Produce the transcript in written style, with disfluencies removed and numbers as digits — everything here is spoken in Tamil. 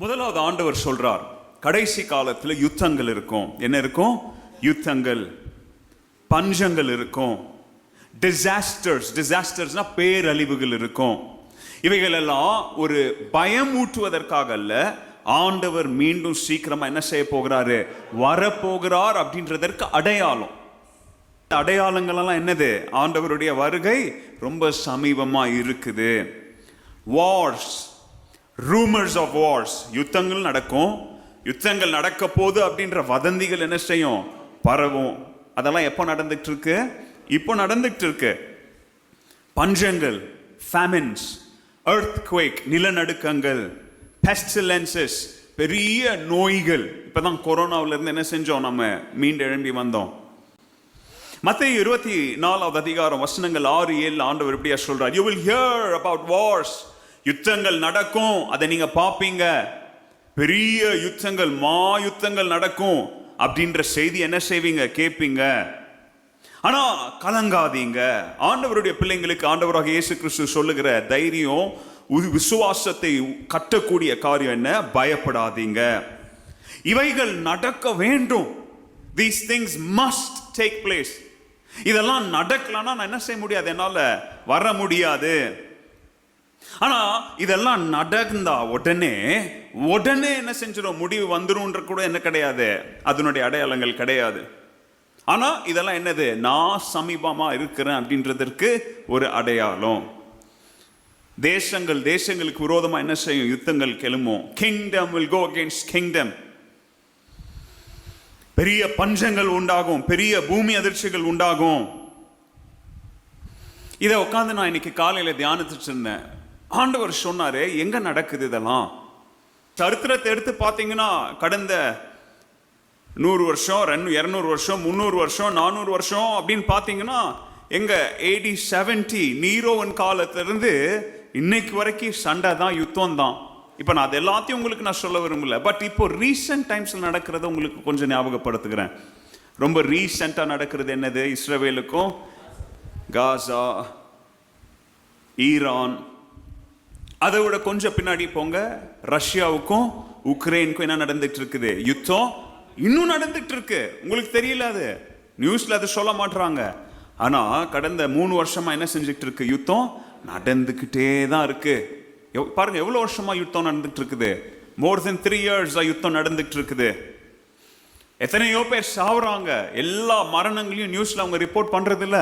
முதலாவது ஆண்டவர் சொல்றார், கடைசி காலத்துல யுத்தங்கள் இருக்கும். என்ன இருக்கும்? யுத்தங்கள், பஞ்சங்கள் இருக்கும், டிசாஸ்டர்ஸ்னா பேரழிவுகள் இருக்கும். இவைகள் எல்லாம் ஒரு பயம் ஊட்டுவதற்காக அல்ல, ஆண்டவர் மீண்டும் சீக்கிரமா என்ன செய்ய போகிறாரு, வரப்போகிறார் அப்படின்றதற்கு அடையாளம். அடையாளங்கள் எல்லாம் என்னது? ஆண்டவருடைய வருகை ரொம்ப சமீபமா இருக்குது. வார்ஸ், ரூமர்ஸ் ஆஃப் வார்ஸ், யுத்தங்கள் நடக்கும், யுத்தங்கள் நடக்க போது அப்படின்ற வதந்திகள் என்ன செய்யும், பரவும். அதெல்லாம் எப்போ நடந்துட்டு இருக்கு? இப்போ நடந்துட்டு இருக்கு. பஞ்சங்கள், ஃபேமின்ஸ், எர்த்குவேக், நிலநடுக்கங்கள், பெஸ்டிலென்சஸ், பெரிய நோய்கள். இப்பதான் கொரோனாவில இருந்து என்ன செஞ்சோம், நம்ம மீண்டு எழும்பி வந்தோம். மத்தேயு 24வது அதிகாரம் வசனங்கள் 6-7 ஆண்டவர் இப்படியா சொல்றார், you will hear about wars. யுத்தங்கள் நடக்கும், அதை நீங்க பாப்பீங்க. பெரிய யுத்தங்கள், யுத்தங்கள் நடக்கும் அப்படின்ற செய்தி என்ன செய்வீங்க, கேட்பீங்க. ஆனா கலங்காதீங்க. ஆண்டவருடைய பிள்ளைங்களுக்கு ஆண்டவராக இயேசு கிறிஸ்து சொல்லுகிற தைரியம், விசுவாசத்தை கட்டக்கூடிய காரியம் என்ன? பயப்படாதீங்க. இவைகள் நடக்க வேண்டும். These things must take place. இதெல்லாம் நடக்கலன்னா நான் என்ன செய்ய முடியாது, என்னால வர முடியாது. ஆனா இதெல்லாம் நடந்தா உடனே என்ன செஞ்சிடும், முடிவு வந்துரும்ன்ற கூட என்ன கிடையாது, அதனுடைய அடையாளங்கள் கிடையாது. ஆனா இதெல்லாம் என்னது? நான் சமீபமா இருக்கிறேன் அப்படின்றதற்கு ஒரு அடையாளம். தேசங்களுக்கு விரோதமா என்ன செய்யும், யுத்தங்கள் கிளம்பும். Kingdom will go against kingdom. பெரிய பஞ்சங்கள் உண்டாகும், பெரிய பூமி அதிர்ச்சிகள் உண்டாகும். இதை உட்காந்து நான் இன்னைக்கு காலையில தியானிச்சுட்டு இருந்தேன். ஆண்டவர் சொன்னாரு, எங்க நடக்குது இதெல்லாம்? சரித்திரத்தை எடுத்து பார்த்தீங்கன்னா கடந்த 100 வருஷம், 200 வருஷம், 300 வருஷம், 400 வருஷம் அப்படின்னு பார்த்தீங்கன்னா எங்க AD 70 நீரோவன் காலத்திலிருந்து இன்னைக்கு வரைக்கும் சண்டை தான், யுத்தம் தான். இப்போ நான் அது எல்லாத்தையும் உங்களுக்கு நான் சொல்ல விரும்பல, பட் இப்போ ரீசெண்ட் டைம்ஸில் நடக்கிறத உங்களுக்கு கொஞ்சம் ஞாபகப்படுத்துகிறேன். ரொம்ப ரீசெண்டாக நடக்கிறது என்னது? இஸ்ரவேலுக்கும் காசா, ஈரான், அதை விட கொஞ்சம் பின்னாடி போங்க, ரஷ்யாவுக்கும் உக்ரைனுக்கும் என்ன நடந்துட்டு இருக்குது? யுத்தம் இன்னும் நடந்துட்டு இருக்கு. உங்களுக்கு தெரியல, அது நியூஸ்ல அது சொல்ல மாட்டாங்க. ஆனா கடந்த 3 வருஷமா என்ன செஞ்சுட்டு இருக்கு? யுத்தம் நடந்துகிட்டே தான் இருக்கு. பாருங்க எவ்வளவு வருஷமா யுத்தம் நடந்துட்டு இருக்குது. மோர் தென் 3 years யுத்தம் நடந்துட்டு இருக்குது. எத்தனையோ பேர் சாவுறாங்க. எல்லா மரணங்களையும் நியூஸ்ல அவங்க ரிப்போர்ட் பண்றது இல்ல.